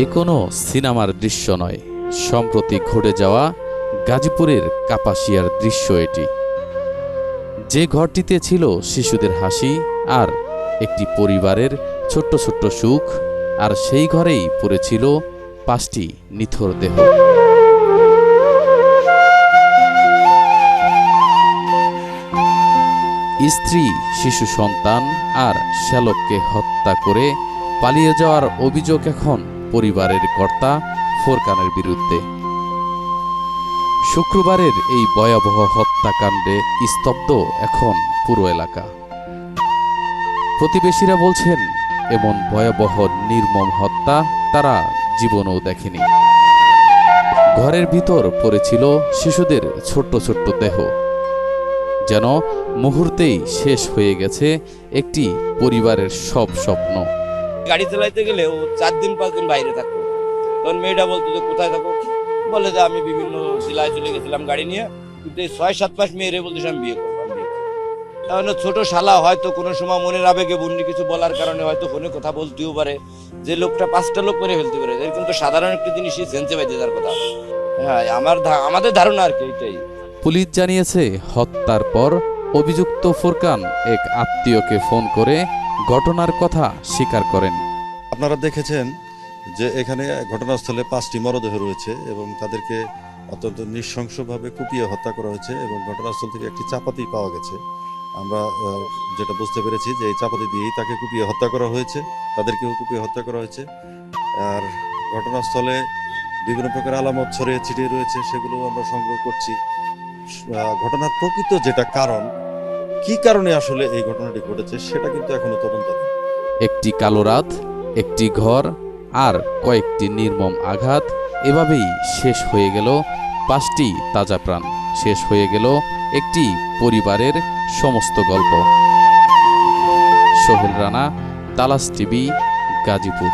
এ কোনো সিনেমার দৃশ্য নয়, সম্প্রতি ঘটে যাওয়া গাজীপুরের কাপাসিয়ার দৃশ্য এটি। যে ঘরটিতে ছিল শিশুদের হাসি আর একটি পরিবারের ছোট্ট ছোট্ট সুখ, আর সেই ঘরেই পড়েছিল 5টি নিথর দেহ। স্ত্রী, শিশু সন্তান আর শ্যালককে হত্যা করে পালিয়ে যাওয়ার অভিযোগ এখন পরিবারের কর্তা ফোরকানের বিরুদ্ধে। শুক্রবারের এই ভয়াবহ হত্যাকাণ্ডে স্তব্ধ এখন পুরো এলাকা। প্রতিবেশীরা বলছেন, এমন ভয়াবহ নির্মম হত্যা তারা জীবনেও দেখেনি। ঘরের ভিতর পড়েছিল শিশুদের ছোট্ট ছোট্ট দেহ, যেন মুহূর্তেই শেষ হয়ে গেছে একটি পরিবারের সব স্বপ্ন। গাড়ি চালাইতে গেলে ও 4 দিন 5 দিন বাইরে থাকতো। তখন মেয়েটা বলতো যে কোথায় থাকো, বলে যে আমি বিভিন্ন জেলায় চলে গেছিলাম গাড়ি নিয়ে, কিন্তু এই 6-7 মাস মেয়েরে বলতেছে আমি বিয়ে করবো। তাহলে ছোট শালা হয়তো কোনো সময় মনের আবেগে বন্যি কিছু বলার কারণে হয়তো ফোনে কথা বলতেও পারে, যে লোকটা 5টা লোক করে ফেলতে পারে, এরকম তো সাধারণ একটা জিনিসই সেন্সে বাইতে যার কথা। হ্যাঁ, আমাদের ধারণা আর কি এটাই। পুলিশ জানিয়েছে, হত্যার পর অভিযুক্ত ফোরকান এক আত্মীয়কে ফোন করে ঘটনার কথা স্বীকার করেন। আপনারা দেখেছেন যে এখানে ঘটনাস্থলে 5টি মরদেহ রয়েছে এবং তাদেরকে অত্যন্ত নৃশংসভাবে কুপিয়ে হত্যা করা হয়েছে এবং ঘটনাস্থল থেকে একটি চাপাতি পাওয়া গেছে। আমরা যেটা বুঝতে পেরেছি যে এই চাপাতি দিয়েই তাকে কুপিয়ে হত্যা করা হয়েছে, তাদেরকেও কুপিয়ে হত্যা করা হয়েছে। আর ঘটনাস্থলে বিভিন্ন প্রকার আলামত ছড়িয়ে ছিটিয়ে রয়েছে, সেগুলো আমরা সংগ্রহ করছি। ঘটনার প্রকৃত যেটা কারণ, কি কারণে আসলে এই ঘটনাটি ঘটেছে সেটা কিন্তু এখনো তদন্তাধীন। একটি কালো রাত, একটি ঘর আর কয়েকটি নির্মম আঘাত, এভাবেই শেষ হয়ে গেল 5টি তাজা প্রাণ। শেষ হয়ে গেল একটি পরিবারের সমস্ত গল্প। সোহেল রানা, তালাশ টিভি, গাজীপুর।